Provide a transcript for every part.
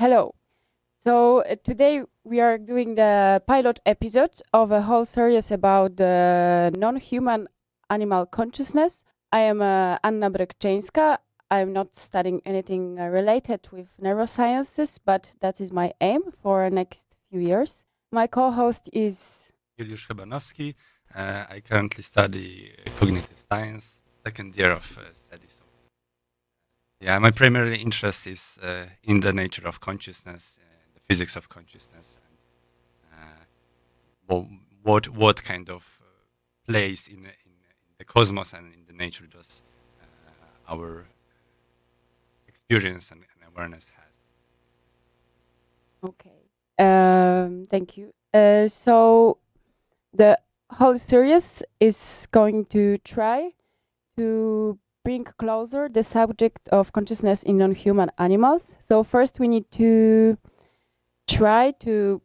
Hello. So today we are doing the pilot episode of a whole series about the non-human animal consciousness. I am Anna Brykczyńska. I'm not studying anything related with neurosciences, but that is my aim for the next few years. My co-host is Julek Hebanowski. I currently study cognitive science, second year of studies. Yeah, my primary interest is in the nature of consciousness, the physics of consciousness, and what kind of place in the cosmos and in the nature does our experience and awareness has. okay. Thank you. So the whole series is going to try to bring closer the subject of consciousness in non-human animals. So first we need to try to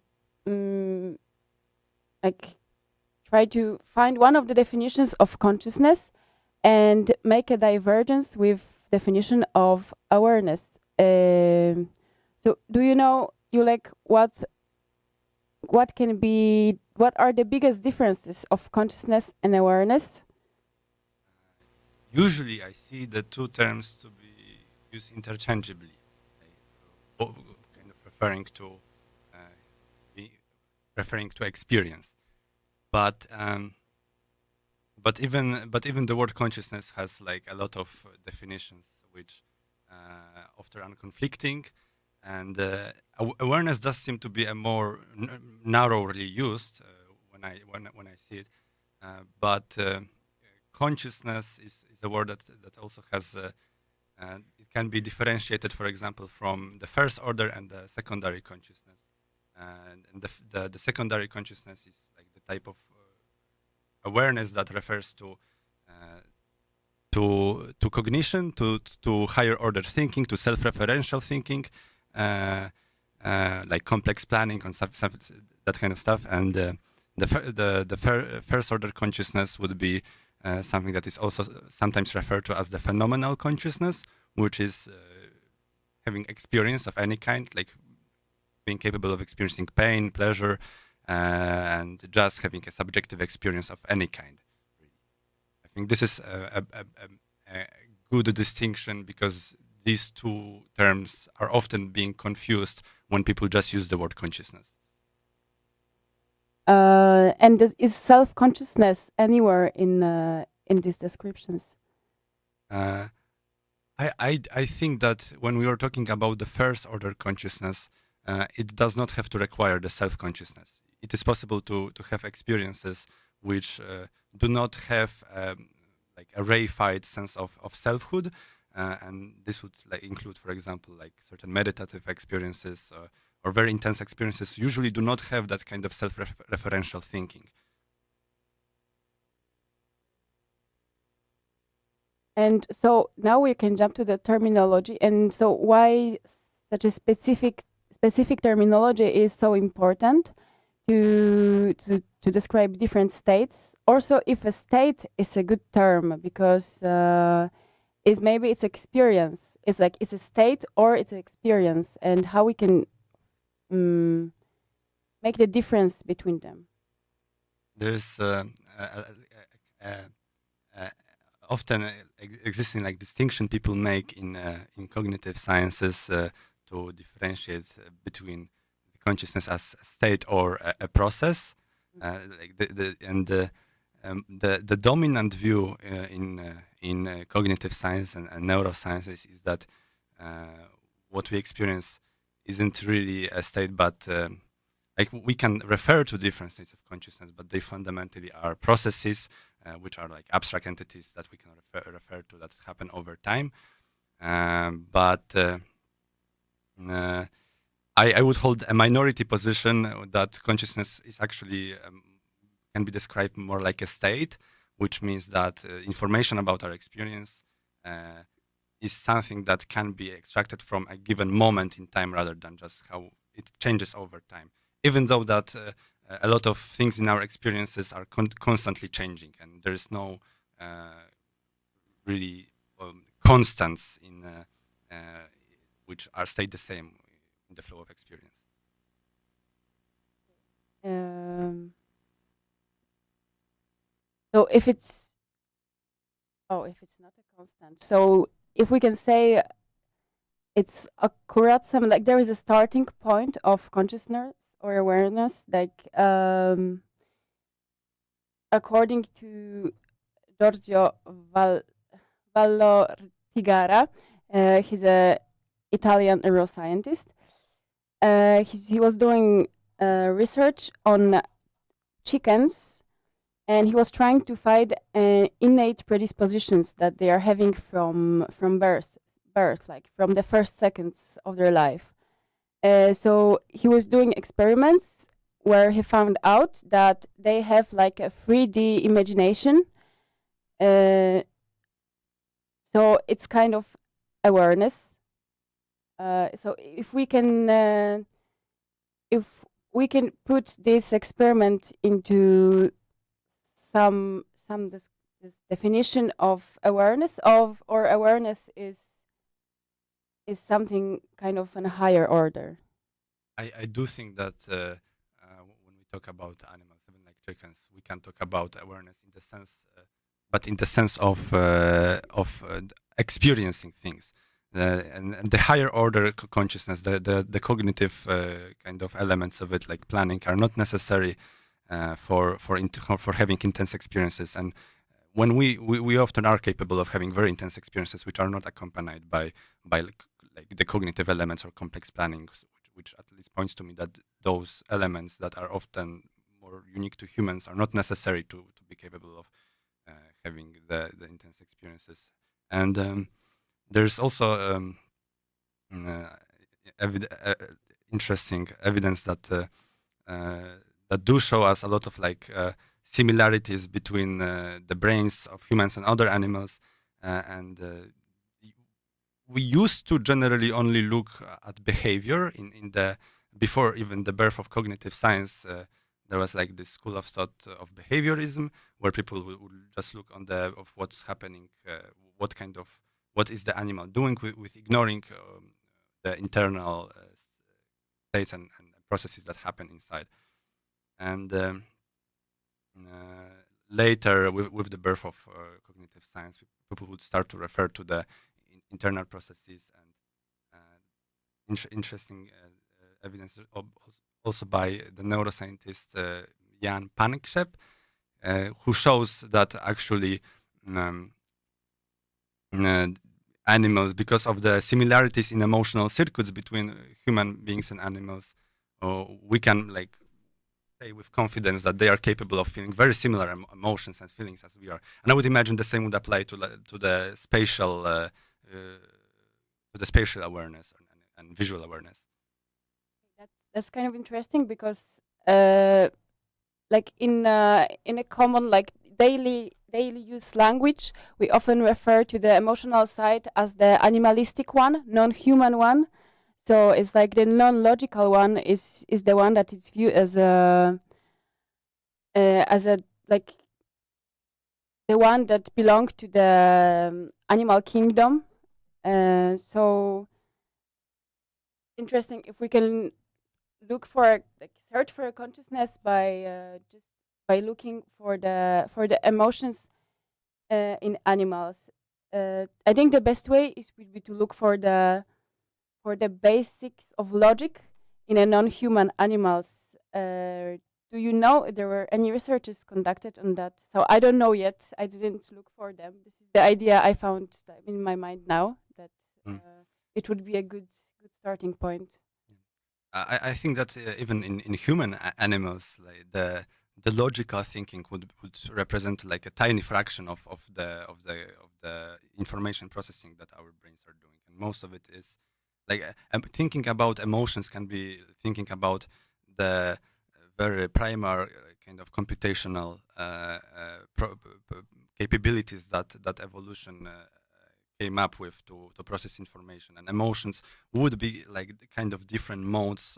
try to find one of the definitions of consciousness and make a divergence with definition of awareness. So do you know, Julek, what are the biggest differences of consciousness and awareness? Usually, I see the two terms to be used interchangeably, kind of referring to experience. But even the word consciousness has like a lot of definitions, which often are conflicting, and awareness does seem to be a more narrowly used when I see it, but consciousness is a word that also has it can be differentiated, for example, from the first order and the secondary consciousness, and the secondary consciousness is like the type of awareness that refers to cognition, to higher order thinking, to self-referential thinking, like complex planning and that kind of stuff. And the first order consciousness would be something that is also sometimes referred to as the phenomenal consciousness, which is having experience of any kind, like being capable of experiencing pain, pleasure, and just having a subjective experience of any kind. I think this is a good distinction, because these two terms are often being confused when people just use the word consciousness. And is self-consciousness anywhere in these descriptions? I think that when we are talking about the first order consciousness, it does not have to require the self-consciousness. It is possible to have experiences which do not have like a reified sense of selfhood, and this would like include, for example, like certain meditative experiences or very intense experiences. Usually, do not have that kind of self-referential thinking. And so now we can jump to the terminology. And so why such a specific terminology is so important to describe different states. Also, if a state is a good term, because maybe it's experience. It's like it's a state or it's an experience, and how we can make the difference between them. There's often existing like distinction people make in cognitive sciences to differentiate between consciousness as a state or a process. Like the dominant view in cognitive science and neurosciences is that what we experience isn't really a state, but like we can refer to different states of consciousness, but they fundamentally are processes, which are like abstract entities that we can refer to that happen over time. But I would hold a minority position that consciousness is actually can be described more like a state, which means that information about our experience is something that can be extracted from a given moment in time rather than just how it changes over time. Even though that a lot of things in our experiences are constantly changing, and there is no really constants in which are stay the same. in the flow of experience. So if it's not a constant, so if we can say it's accurate, some like there is a starting point of consciousness or awareness, like according to Giorgio Vallortigara, he's a Italian neuroscientist. He was doing research on chickens, and he was trying to find innate predispositions that they are having from birth, like from the first seconds of their life. So he was doing experiments where he found out that they have like a 3D imagination. So it's kind of awareness. So if we can put this experiment into this definition of awareness awareness is something kind of on a higher order. I do think that when we talk about animals, even like chickens, we can talk about awareness in the sense, but in the sense of experiencing things. And the higher order consciousness, the cognitive kind of elements of it, like planning, are not necessary for having intense experiences. And when we often are capable of having very intense experiences, which are not accompanied by like the cognitive elements or complex planning, which at least points to me that those elements that are often more unique to humans are not necessary to be capable of having the intense experiences. And there's also interesting evidence that do show us a lot of like similarities between the brains of humans and other animals, and we used to generally only look at behavior in the before even the birth of cognitive science. There was like this school of thought of behaviorism, where people would just look on of what's happening, what is the animal doing, with ignoring the internal states and processes that happen inside. And later, with the birth of cognitive science, people would start to refer to the internal processes, and interesting evidence also by the neuroscientist Jan Panksepp, who shows that actually animals, because of the similarities in emotional circuits between human beings and animals, we can like say with confidence that they are capable of feeling very similar emotions and feelings as we are. And I would imagine the same would apply to the spatial awareness and visual awareness. That's kind of interesting, because like in a common like daily use language, we often refer to the emotional side as the animalistic one, non-human one. So it's like the non-logical one is the one that is viewed as a like the one that belongs to the animal kingdom. So interesting if we can look for like search for a consciousness by just by looking for the emotions in animals. I think the best way would be to look for the basics of logic in a non-human animals. Do you know there were any researches conducted on that? So I don't know yet. I didn't look for them. This is the idea I found in my mind now, that it would be a good starting point. I think that even in human animals, like the logical thinking would represent like a tiny fraction of the information processing that our brains are doing, and most of it is like thinking about emotions can be thinking about the very primary kind of computational capabilities that evolution came up with to process information, and emotions would be like the kind of different modes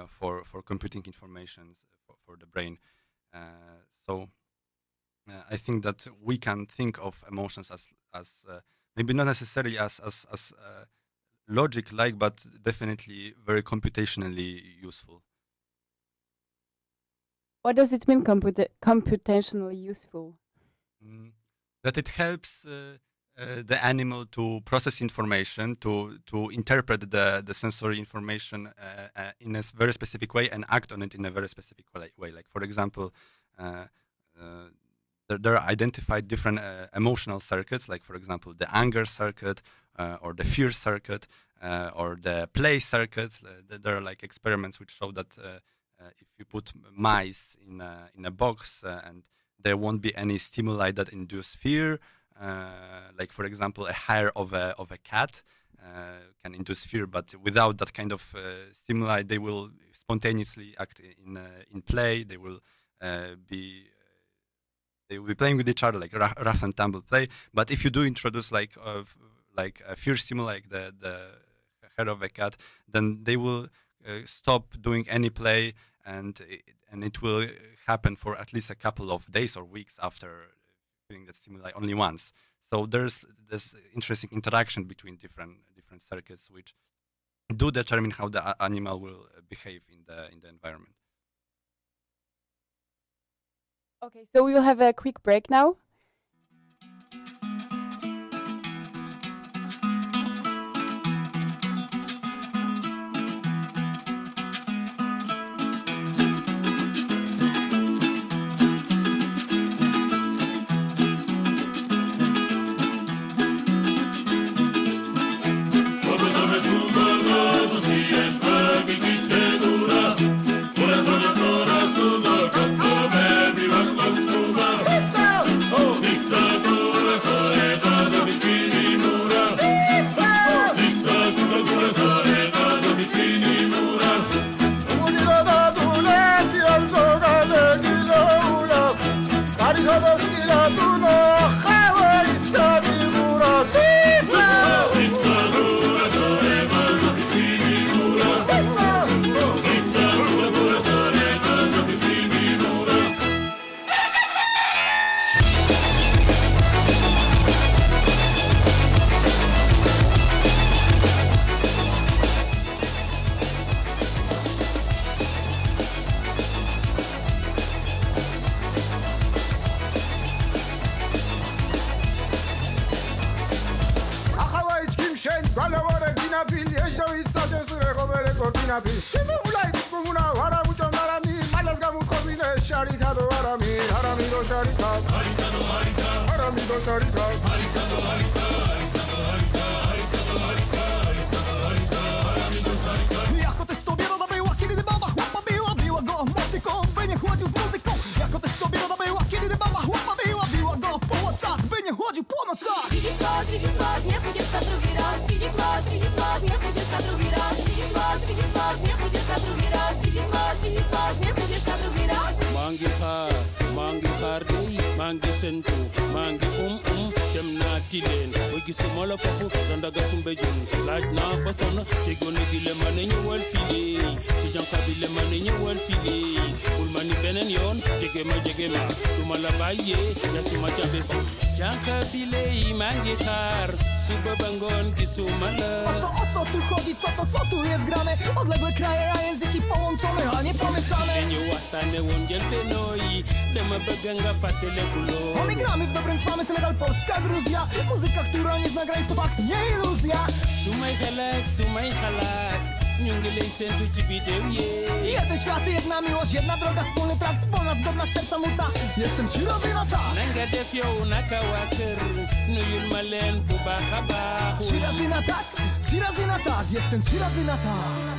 for computing information for the brain. So I think that we can think of emotions as maybe not necessarily as logic-like, but definitely very computationally useful. What does it mean, computationally useful? That it helps the animal to process information, to interpret the sensory information in a very specific way and act on it in a very specific way. Like, for example, there are identified different emotional circuits, like, for example, the anger circuit or the fear circuit or the play circuit. There are like experiments which show that if you put mice in a box and there won't be any stimuli that induce fear, like, for example, a hair of a cat can induce fear, but without that kind of stimuli, they will spontaneously act in play. They will be playing with each other, like rough and tumble play. But if you do introduce like a fear stimuli, like the hair of a cat, then they will stop doing any play, and it will happen for at least a couple of days or weeks after doing that stimuli only once. So there's this interesting interaction between different circuits, which do determine how the animal will behave in the environment. Okay, so we will have a quick break now. Jako testobiera była, kiedy baba chłopa biła go motyką, by nie chodził z muzyką. Jako testobiera była, kiedy baba chłopa biła go po łocach, by nie chodził po nocach. Widzisz los, nie pójdziesz na drugi raz. Widzisz los, nie pójdziesz na drugi raz. Widzisz los, nie pójdziesz na drugi raz. Widzisz los, nie pójdziesz na drugi raz. Mangi khardi, mangi sentu, mangi dem na tilen. Wigi sumola fofu, danda gasumbe jun. Laaj na basan, tegone dile mane ñewal fili. Si janka bile mane ñewal fili. Ulmani benen yon, jege ma. Duma la baye, ya suma jabe fa. Janka bile mangi khar, suba bangon gisumala. O co tu chodzi, co tu jest grane? Odległe kraje, a języki połączone, a nie pomieszane. Nie łatane wądziel denoi, dema baganga fatele bulo. My gramy w dobrym trwamy, Senegal, Polska, Gruzja. Muzyka, która nie zna granic, to fakt, nie iluzja. Sumaj halak, niungilej sentu cibidewie. Jeden świat, jedna miłość, jedna droga, wspólny trakt, wolna, zgodna z serca muta. Jestem ci robię na tak. Nanga defio nakawakir, nuyul malen buba haba. 3 razy na tak, 3 razy na tak, jestem 3 razy na tak.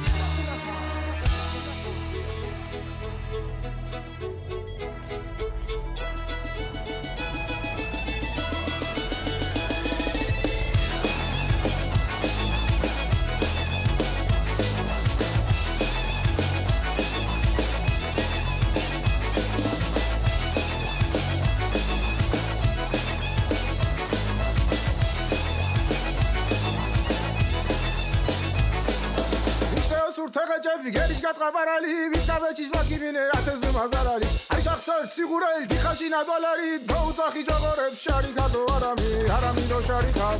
თაღაჭები გერის გატყაბარალი ვიტავეჩის ვაკიმინე ათეზე მაზარალი აი სახსარ ციგურაილ დიხაში ნადვალარი დაუძახი ჯოგორებს შარი ქადო არამი არამი დო შარი ქად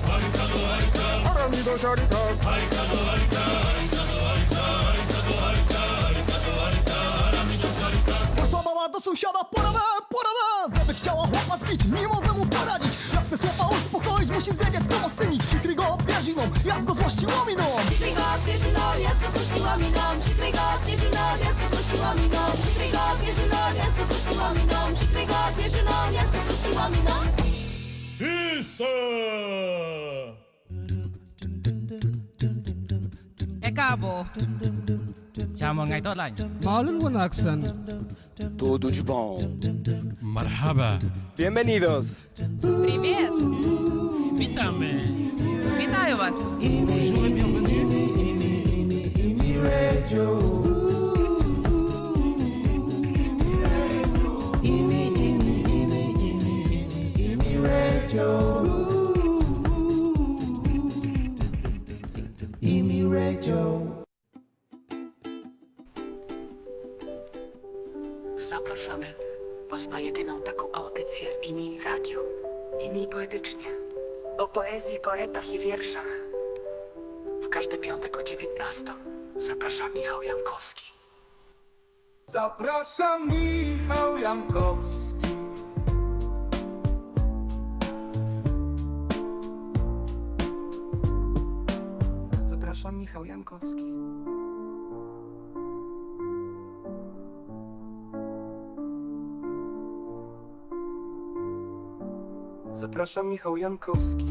არამი დო შარი ქად do sąsiada porada, porada Żeby chciała chłopa zbić, nie może mu poradzić Jak chce chłopa uspokoić, musi zwiedzieć co ma synić Przykryj go pierziną, ja go złościła miną Przykryj go pierziną, ja go złościła miną Przykryj go pierziną, ja go złościła miną Przykryj go pierziną, ja go złościła miną Przykryj go pierziną, ja go złościła miną Sisa! Ecabo Chào mừng ngày tốt lành Multilingual accent. Tudo de bom. Marhaba. Bienvenidos. Привет! Witamy Вітаю вас! IMI Radio. IMI Radio. IMI Radio. Zapraszamy Was na jedyną taką audycję w IMI Radio. IMI poetycznie. O poezji, poetach i wierszach. W każdy piątek o 19. Zaprasza Michał Jankowski. Zapraszam Michał Jankowski. Zapraszam Michał Jankowski. Zapraszam Michał Jankowski.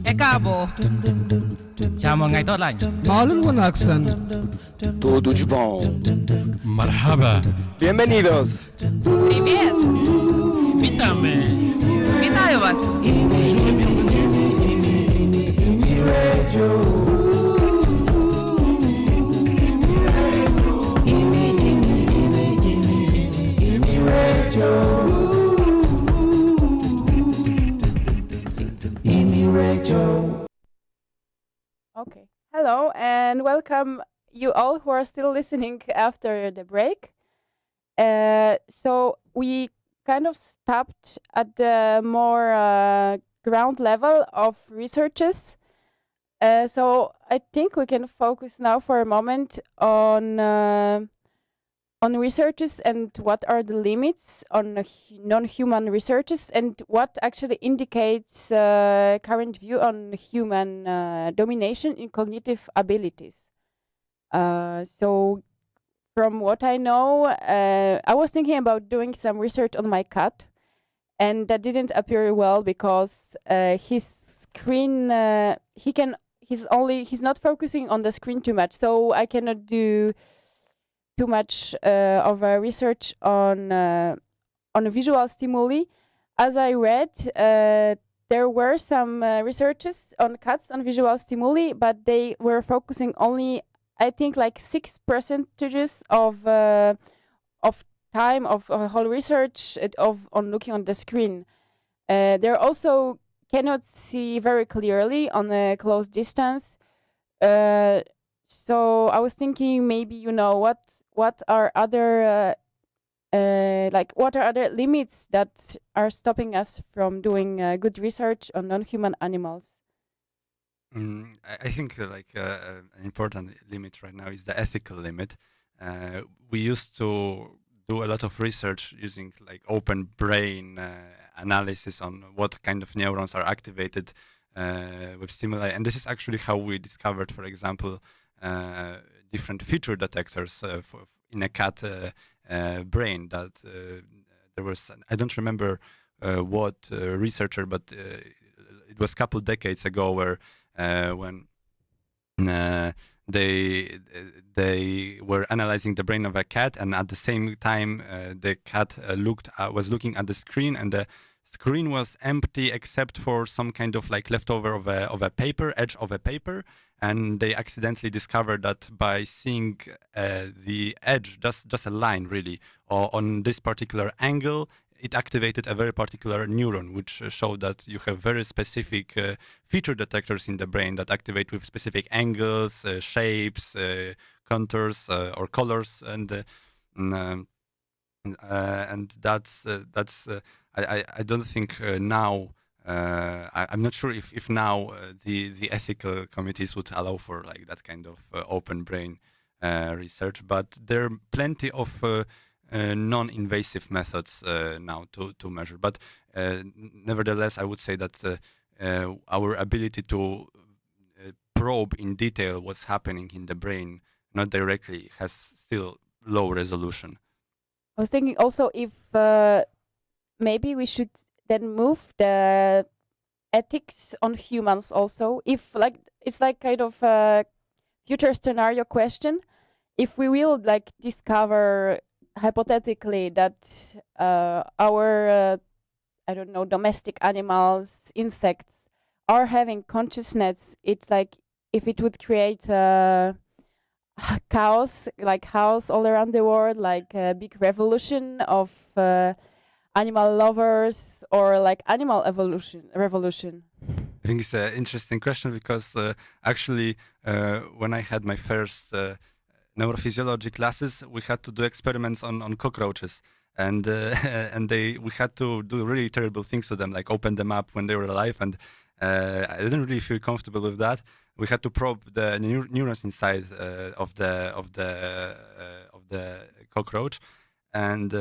Ecabo Chào mừng ngày tốt lành Multilingual accent. Tudo de bom. Marhaba. Bienvenidos. Привет! Witamy Вітаю вас! IMI Radio. IMI Radio. IMI Radio. Okay. Hello and welcome you all who are still listening after the break. So we kind of stopped at the more ground level of researches. So I think we can focus now for a moment on researches and what are the limits on non-human researches and what actually indicates current view on human domination in cognitive abilities. So from what I know, I was thinking about doing some research on my cat, and that didn't appear well because his screen, he's not focusing on the screen too much, so I cannot do too much of a research on visual stimuli. As I read, there were some researches on cats on visual stimuli, but they were focusing only, I think, like 6% of time of whole research on looking on the screen. They also cannot see very clearly on a close distance. So I was thinking maybe what are other limits that are stopping us from doing good research on non-human animals? I think an important limit right now is the ethical limit. We used to do a lot of research using like open brain analysis on what kind of neurons are activated with stimuli, and this is actually how we discovered, for example, different feature detectors in a cat brain. That there was, I don't remember what researcher, but it was a couple decades ago where when they were analyzing the brain of a cat, and at the same time the cat was looking at the screen, and the screen was empty except for some kind of like leftover of a paper, edge of a paper, and they accidentally discovered that by seeing the edge, just a line really, or on this particular angle, it activated a very particular neuron, which showed that you have very specific feature detectors in the brain that activate with specific angles, shapes, contours, or colors, and that's I don't think now. I'm not sure if now the ethical committees would allow for like that kind of open brain research, but there are plenty of non-invasive methods now to measure. But nevertheless, I would say that our ability to probe in detail what's happening in the brain, not directly, has still low resolution. I was thinking also if maybe we should then move the ethics on humans also. If like it's like kind of a future scenario question. If we will like discover hypothetically that our I don't know, domestic animals, insects are having consciousness, it's like if it would create chaos all around the world, like a big revolution of animal lovers, or like animal revolution. I think it's an interesting question because actually when I had my first neurophysiology classes, we had to do experiments on cockroaches, and we had to do really terrible things to them, like open them up when they were alive, and I didn't really feel comfortable with that. We had to probe the neurons inside of the cockroach, and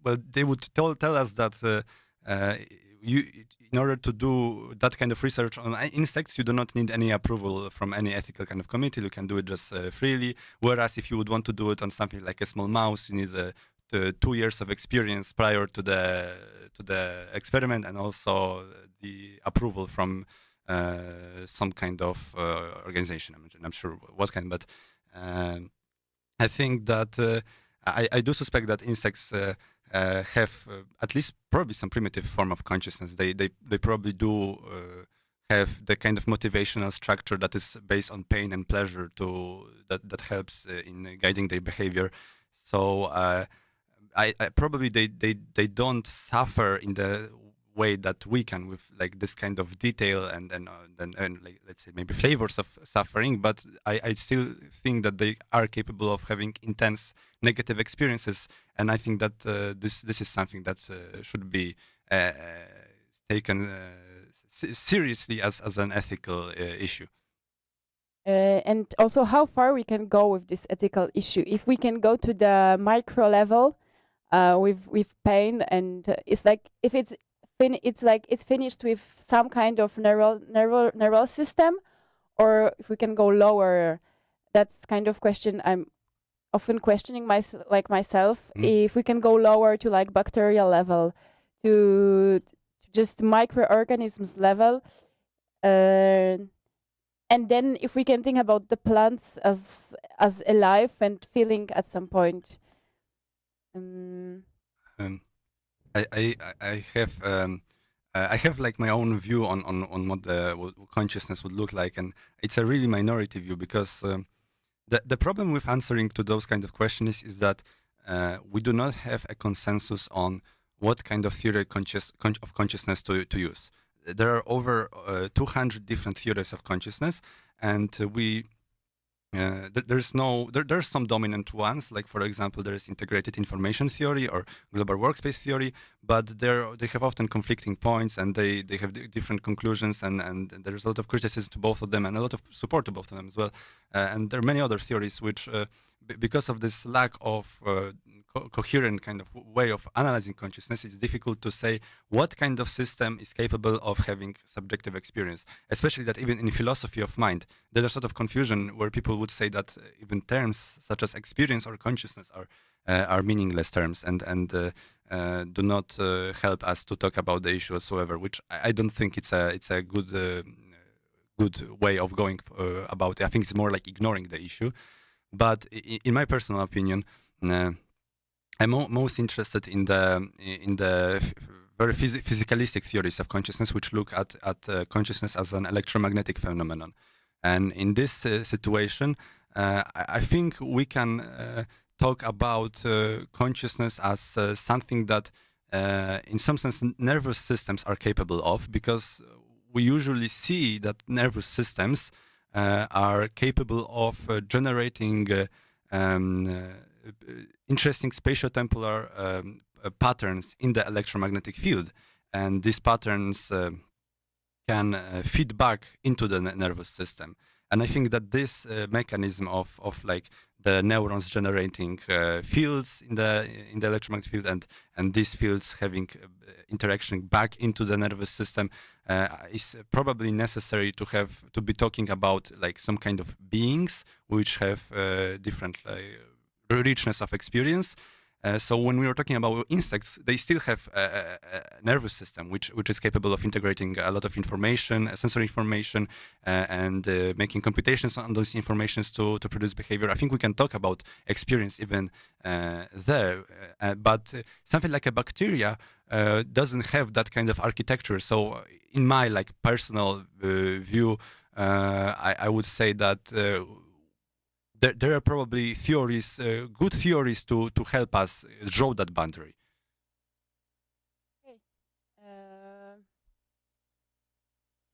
well, they would tell us that in order to do that kind of research on insects, you do not need any approval from any ethical kind of committee. You can do it just freely. Whereas if you would want to do it on something like a small mouse, you need 2 years of experience prior to the experiment, and also the approval from some kind of organization. I'm not sure what kind, but I think that I do suspect that insects have at least probably some primitive form of consciousness. They probably do have the kind of motivational structure that is based on pain and pleasure that helps in guiding their behavior. So I probably they don't suffer in the way that we can, with like this kind of detail and like, let's say maybe flavors of suffering, but I still think that they are capable of having intense negative experiences, and I think that this is something that should be taken seriously as an ethical issue. And also how far we can go with this ethical issue. If we can go to the micro level with pain, and it's like if it's like it's finished with some kind of neural system, or if we can go lower. That's kind of question I'm often questioning myself. If we can go lower to like bacterial level, to just microorganisms level, and then if we can think about the plants as alive and feeling at some point. I have like my own view on what consciousness would look like, and it's a really minority view, because the problem with answering to those kind of questions is that we do not have a consensus on what kind of theory of consciousness to use. There are over 200 different theories of consciousness, and there's some dominant ones, like for example there is integrated information theory or global workspace theory, but they have often conflicting points, and they have different conclusions, and there's a lot of criticism to both of them and a lot of support to both of them as well, and there are many other theories which because of this lack of coherent kind of way of analyzing consciousness, it's difficult to say what kind of system is capable of having subjective experience, especially that even in philosophy of mind, there's a sort of confusion where people would say that even terms such as experience or consciousness are meaningless terms and do not help us to talk about the issue whatsoever, which I don't think it's a good way of going about it. I think it's more like ignoring the issue. But in my personal opinion, I'm most interested in the very physicalistic theories of consciousness, which look at consciousness as an electromagnetic phenomenon. And in this situation, I think we can talk about consciousness as something that, in some sense, nervous systems are capable of, because we usually see that nervous systems are capable of generating interesting spatiotemporal patterns in the electromagnetic field, and these patterns can feed back into the nervous system. And I think that this mechanism of like the neurons generating fields in the electromagnetic field, and these fields having interaction back into the nervous system is probably necessary to be talking about like some kind of beings which have different richness of experience. So when we were talking about insects, they still have a nervous system which is capable of integrating a lot of information, sensory information, and making computations on those informations to produce behavior. I think we can talk about experience even there, but something like a bacteria doesn't have that kind of architecture. So in my like personal view, I would say that there are probably theories, good theories to help us draw that boundary. Okay.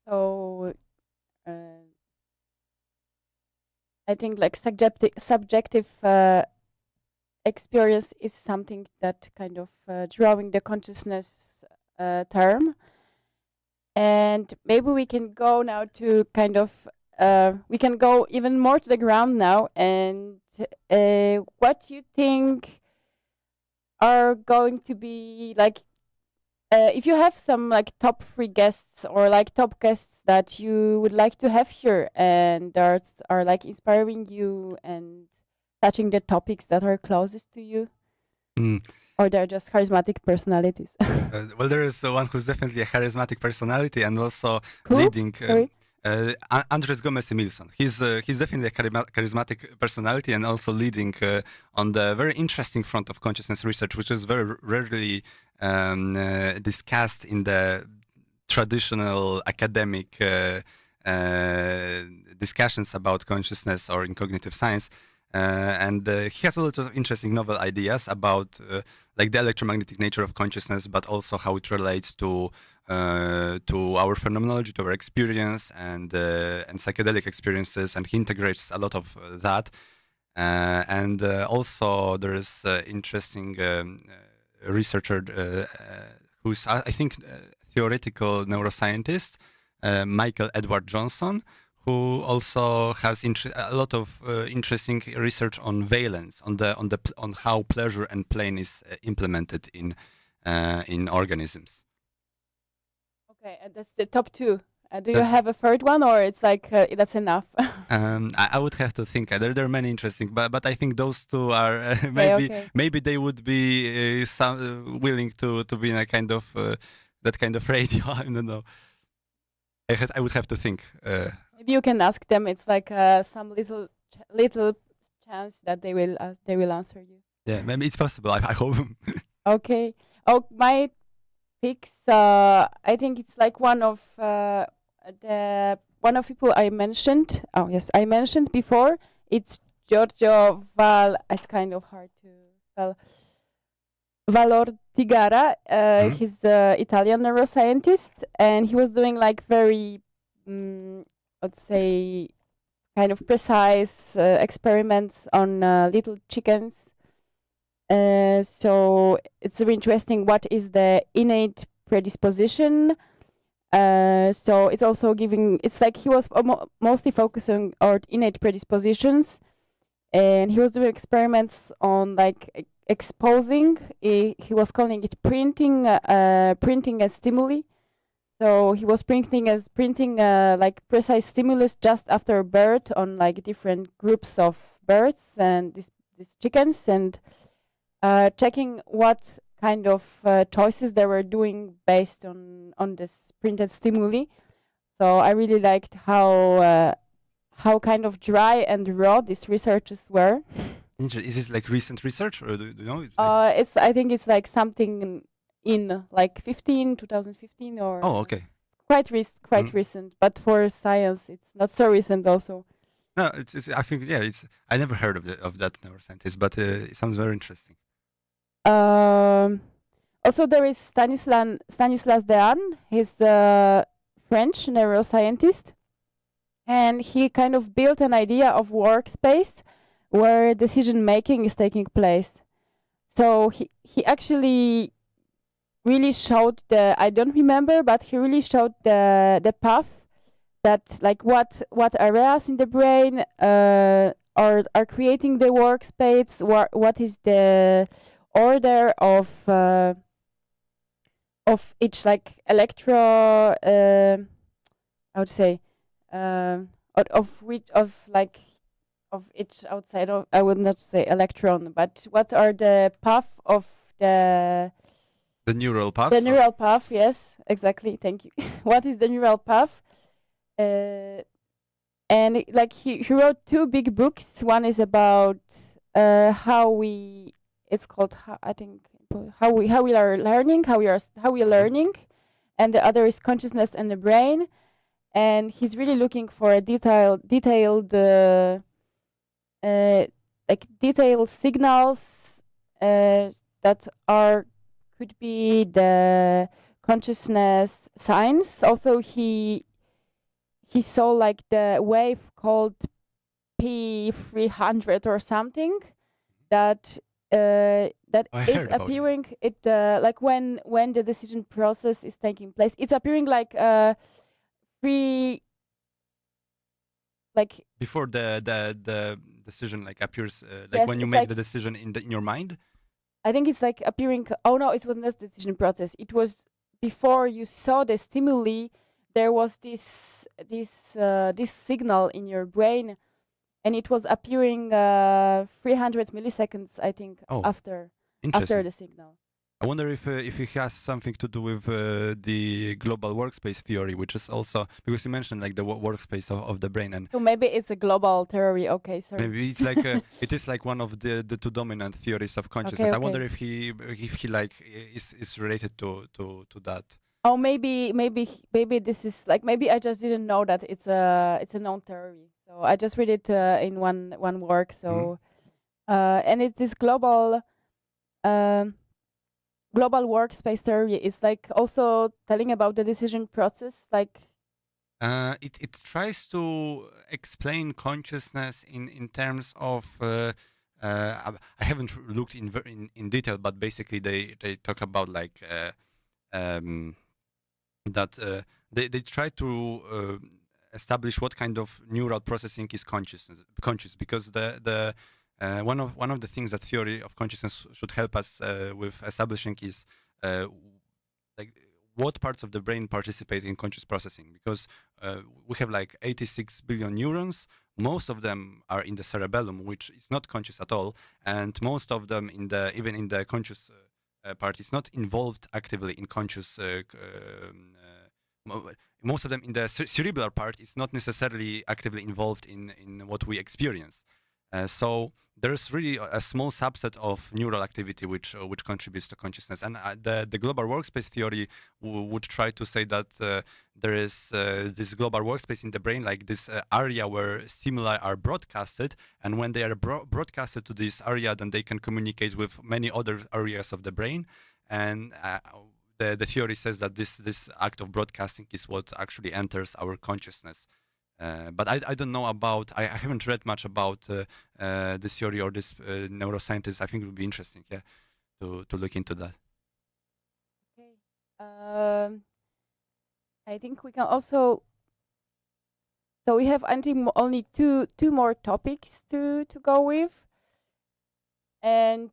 So I think like subjective experience is something that kind of drawing the consciousness term, and maybe we can go now to kind of we can go even more to the ground now, and what you think are going to be like, if you have some like top 3 guests or like top guests that you would like to have here and that are like inspiring you and touching the topics that are closest to you, or they're just charismatic personalities. Well, there is one who's definitely a charismatic personality and also Who? leading. Sorry? Andres Gomez Emilson. He's definitely a charismatic personality and also leading on the very interesting front of consciousness research, which is very rarely discussed in the traditional academic discussions about consciousness or in cognitive science. And he has a lot of interesting novel ideas about like the electromagnetic nature of consciousness, but also how it relates to our phenomenology, to our experience, and psychedelic experiences, and he integrates a lot of that. And also there is interesting researcher who's I think theoretical neuroscientist, Michael Edward Johnson, who also has a lot of interesting research on valence, on how pleasure and pain is implemented in organisms. Okay, and that's the top 2. Do you have a third one, or it's like that's enough? I would have to think. There are many interesting, but I think those 2 are maybe they would be willing to be in a kind of that kind of radio. I don't know. I would have to think. Maybe you can ask them. It's like some little chance that they will answer you. Yeah, maybe it's possible. I hope. Okay. Oh, my picks. I think it's like one of people I mentioned. Oh yes, I mentioned before. It's Giorgio It's kind of hard to spell. Valortigara. He's an Italian neuroscientist, and he was doing like very, let's say, kind of precise experiments on little chickens. So it's very interesting. What is the innate predisposition? So it's also giving. It's like he was mostly focusing on innate predispositions, and he was doing experiments on like exposing. He was calling it printing a stimuli. So he was printing like precise stimulus just after a birth on like different groups of birds and these chickens, and checking what kind of choices they were doing based on this printed stimuli. So I really liked how kind of dry and raw these researches were. Is it like recent research, or do you know? I think it's like something in like 2015 or. Oh, okay. Quite recent, but for science it's not so recent also. No, it's I think I never heard of that neuroscientist, but it sounds very interesting. Also, there is Stanislas Dehaene. He's a French neuroscientist, and he kind of built an idea of workspace where decision making is taking place. So he actually really showed I don't remember, but he really showed the path that like what areas in the brain are creating the workspace, what is the order of each like electro I would say of each outside of, I would not say electron, but what are the path of the neural path. The neural path, yes, exactly. Thank you. What is the neural path? And like he wrote 2 big books. One is about how we are learning, how we are learning, and the other is consciousness and the brain. And he's really looking for a detailed signals that could be the consciousness signs. Also, he saw like the wave called P300 or something that is appearing. Like when the decision process is taking place, it's appearing like before the decision like appears, like yes, when you make the decision in your mind. I think it's like appearing. Oh no, it wasn't the decision process. It was before you saw the stimuli. There was this signal in your brain, and it was appearing 300 milliseconds, I think, after the signal. I wonder if it has something to do with the global workspace theory, which is also because you mentioned like the workspace of the brain, and so maybe it's a global theory. Okay, sorry. Maybe it's like it is like one of the 2 dominant theories of consciousness. I wonder if he like is related to that. Oh, maybe this is like maybe I just didn't know that it's a known theory. So I just read it in one work. So and it is global workspace theory. It's like also telling about the decision process. Like it tries to explain consciousness in terms of. I haven't looked in detail, but basically they talk about like. That they try to establish what kind of neural processing is conscious, because the one of the things that theory of consciousness should help us with establishing is like what parts of the brain participate in conscious processing, because we have like 86 billion neurons. Most of them are in the cerebellum, which is not conscious at all, and most of them even in the conscious part is not involved actively in conscious. Most of them in the cerebral part is not necessarily actively involved in what we experience. So there's really a small subset of neural activity which contributes to consciousness, and the global workspace theory would try to say that there is this global workspace in the brain, like this area where stimuli are broadcasted, and when they are broadcasted to this area, then they can communicate with many other areas of the brain, and the theory says that this act of broadcasting is what actually enters our consciousness. But I don't know about, I haven't read much about this theory or this neuroscientist. I think it would be interesting, to look into that. Okay. I think we can also, so we have only two more topics to go with. And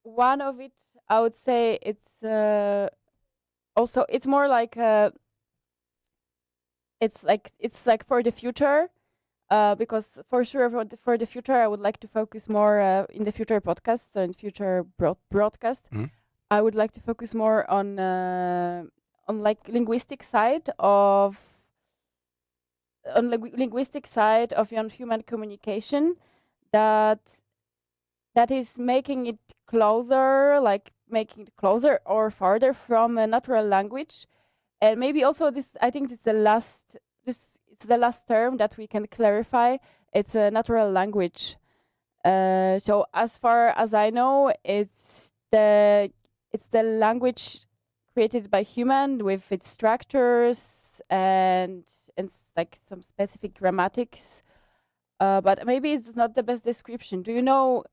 one of it, I would say it's also, it's more like it's like for the future, because for sure for the future I would like to focus more in the future podcasts and future broadcast. Mm-hmm. I would like to focus more on like linguistic side of human communication that is making it closer or farther from a natural language. And maybe also this, I think this is the last, it's it's the last term that we can clarify. It's a natural language. So as far as I know, it's the language created by human with its structures and like some specific grammatics. But maybe it's not the best description. Do you know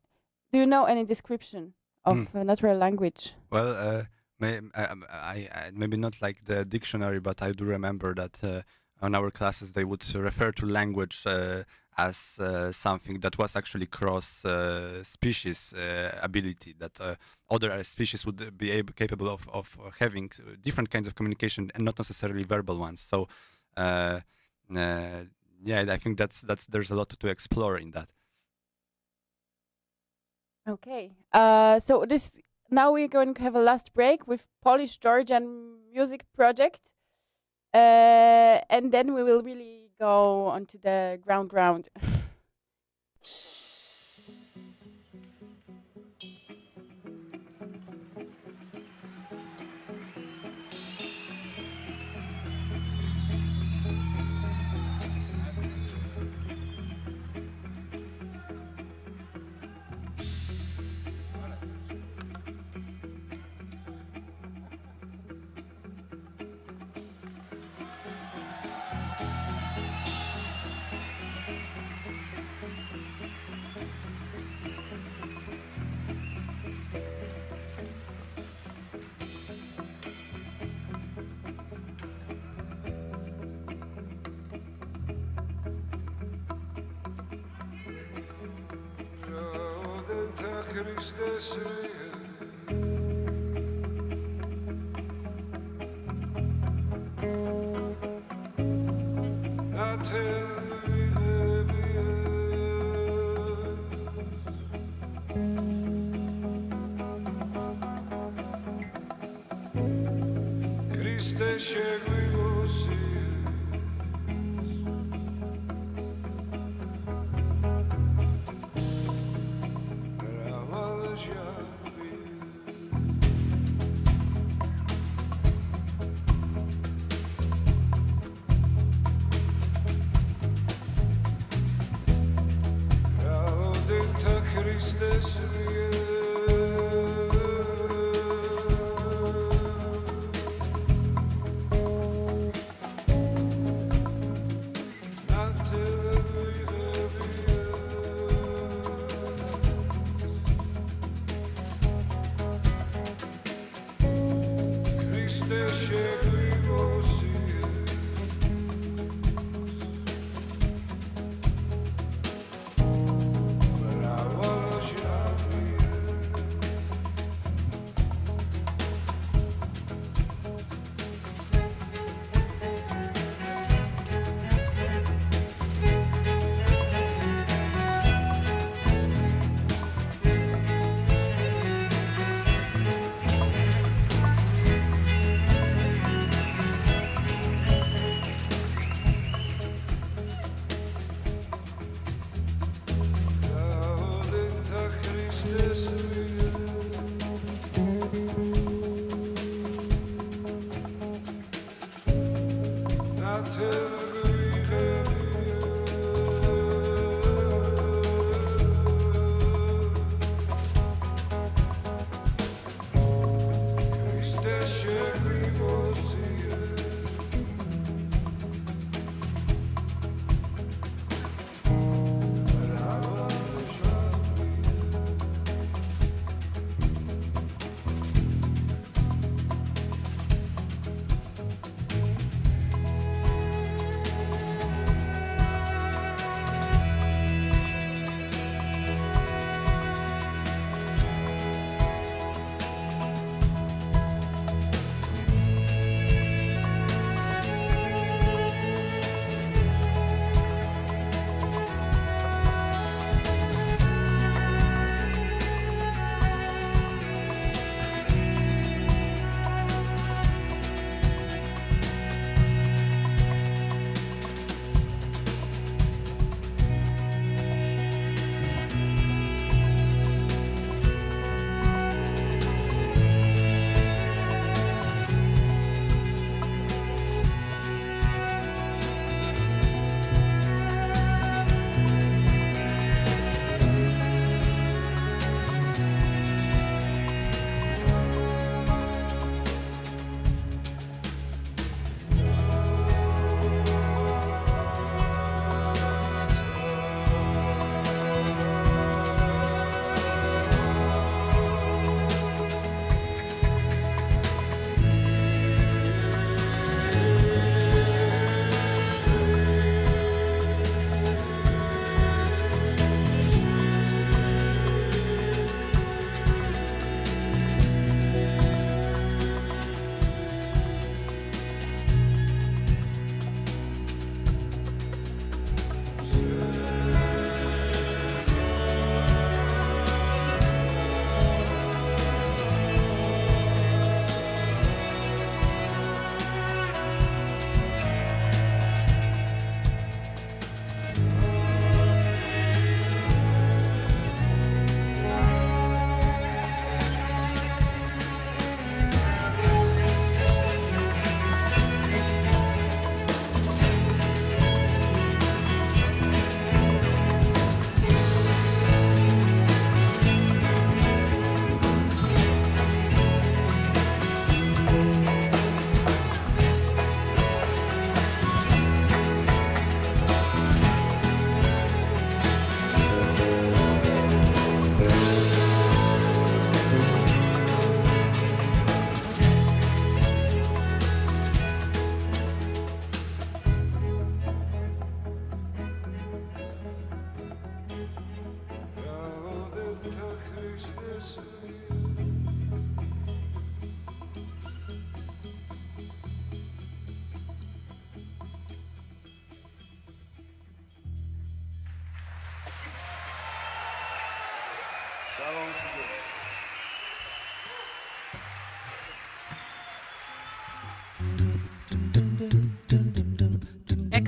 any description of natural language? Well, maybe not like the dictionary, but I do remember that on our classes they would refer to language as something that was actually cross species ability, that other species would be capable of having different kinds of communication and not necessarily verbal ones. So yeah, I think that's there's a lot to explore in that. Okay. So now we're going to have a last break with Polish-Georgian music project, and then we will really go onto the ground.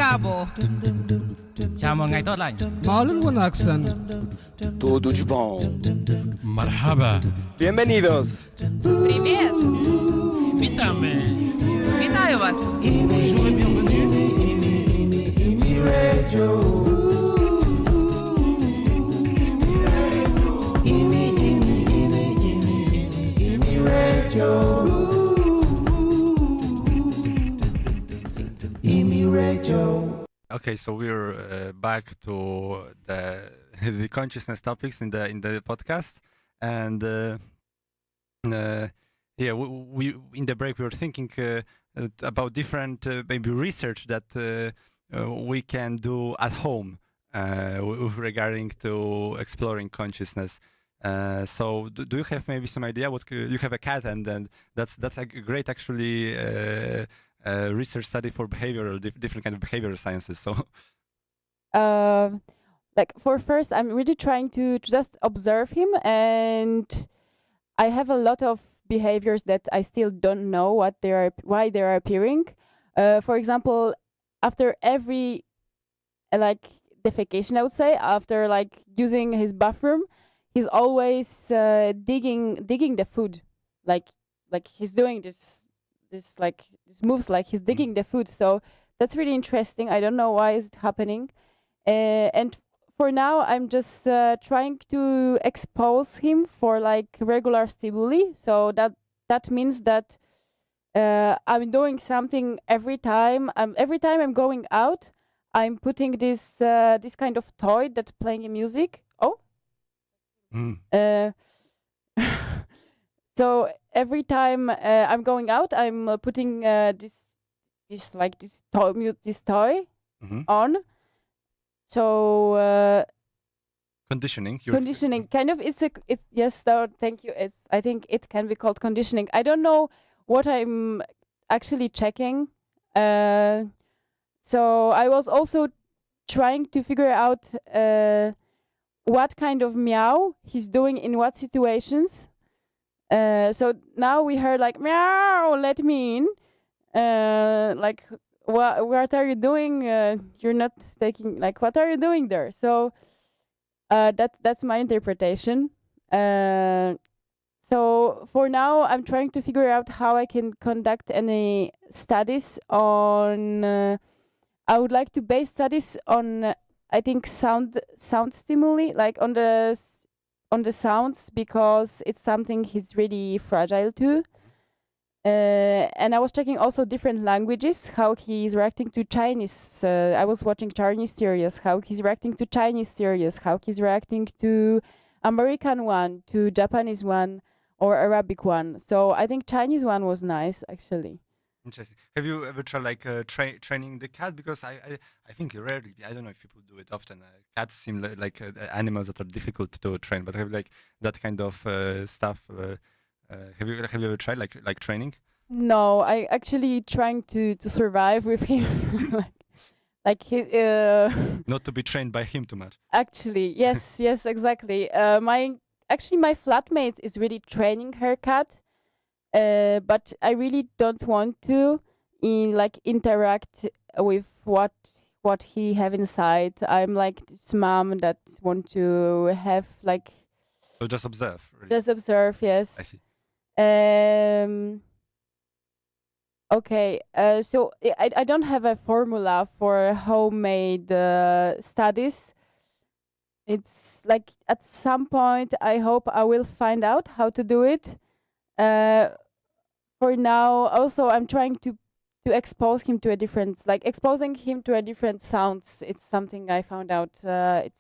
cabo. Chamo ngay tốt lành. maalin wanaagsan Tudo de bom. marxaba Bienvenidos. Привет. Witamy. Вітаю вас. Okay, so we're back to the consciousness topics in the podcast, and yeah, we in the break we were thinking about different maybe research that we can do at home regarding to exploring consciousness. So do you have maybe some idea what you have a cat, and then that's a great actually research study for behavioral different kind of behavioral sciences. So like for first, I'm really trying to just observe him, and I have a lot of behaviors that I still don't know why they are appearing. For example, after every like defecation, I would say, after like using his bathroom, he's always digging the food, like he's doing this moves like he's digging the food. So that's really interesting. I don't know why is it happening, and for now I'm just trying to expose him for like regular stimuli. So that means that I'm doing something every time. Every time I'm going out, I'm putting this kind of toy that's playing music. Oh. So every time I'm going out, I'm putting this toy on. So conditioning. Conditioning, kind of. Yes. So thank you. I think it can be called conditioning. I don't know what I'm actually checking. So I was also trying to figure out what kind of meow he's doing in what situations. So now we heard like meow, let me in. Like what are you doing? You're not taking, like, what are you doing there? So that's my interpretation. So for now, I'm trying to figure out how I can conduct any studies on. I would like to base studies on, I think, sound stimuli, like on the sounds, because it's something he's really fragile to. And I was checking also different languages, how he's reacting to Chinese. I was watching Chinese series, how he's reacting to Chinese series, how he's reacting to American one, to Japanese one, or Arabic one. So I think Chinese one was nice, actually. Interesting. Have you ever tried like training the cat? Because I think rarely. I don't know if people do it often. Cats seem like animals that are difficult to train, but have like that kind of stuff. Have you ever tried like training? No, I actually trying to survive with him, like he. Not to be trained by him too much. Actually, yes, yes, exactly. My flatmate is really training her cat. But I really don't want to interact with what he have inside. I'm like this mom that want to have like. So just observe. Really. Just observe, yes. I see. Okay. So I don't have a formula for homemade studies. It's like at some point I hope I will find out how to do it. For now, also I'm trying to expose him to exposing him to a different sounds. It's something I found out. It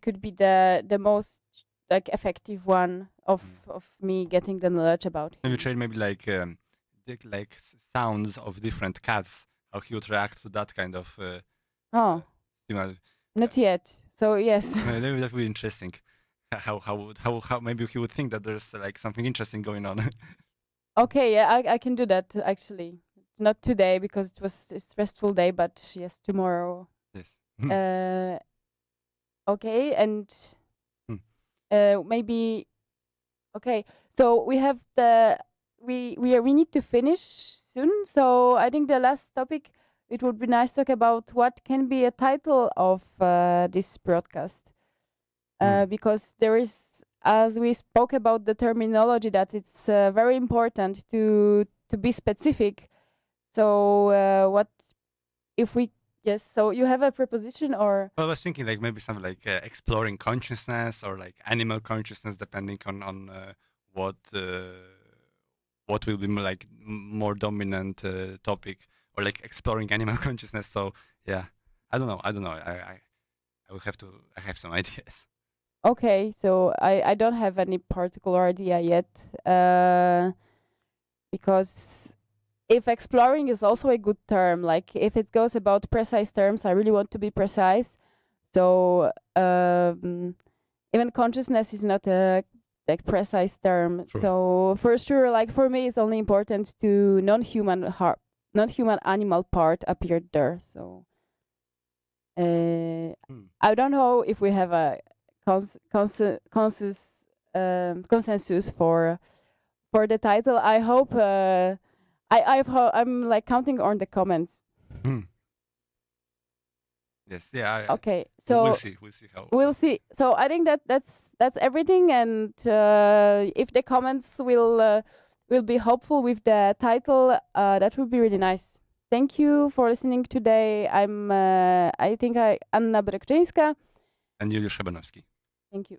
could be the most like effective one of me getting the knowledge about him. Have you tried maybe like sounds of different cats? How he would react to that kind of? Not yet. So yes. Maybe that would be interesting. How maybe he would think that there's like something interesting going on. Okay, yeah, I can do that actually. Not today because it was a stressful day, but yes, tomorrow. Yes. Okay, and maybe. Okay, so we have we need to finish soon. So I think the last topic it would be nice to talk about what can be a title of this broadcast. Because there is, as we spoke about the terminology, that it's very important to be specific. So what if we, yes, so you have a proposition or? Well, I was thinking like maybe something like exploring consciousness or like animal consciousness, depending on what will be more dominant topic, or like exploring animal consciousness. So yeah, I don't know. I will have to. I have some ideas. Okay, so I don't have any particular idea yet, because if exploring is also a good term, like if it goes about precise terms, I really want to be precise. So even consciousness is not a like precise term. Sure. So for sure, like for me, it's only important to non-human animal part appeared there. So I don't know if we have a consensus for the title. I hope I'm like counting on the comments. Yes, yeah. Okay, so we'll see how. We'll see. So I think that's everything, and if the comments will be helpful with the title, that would be really nice. Thank you for listening today. I'm Anna Brykczyńska And Juliusz Hebanowski. Thank you.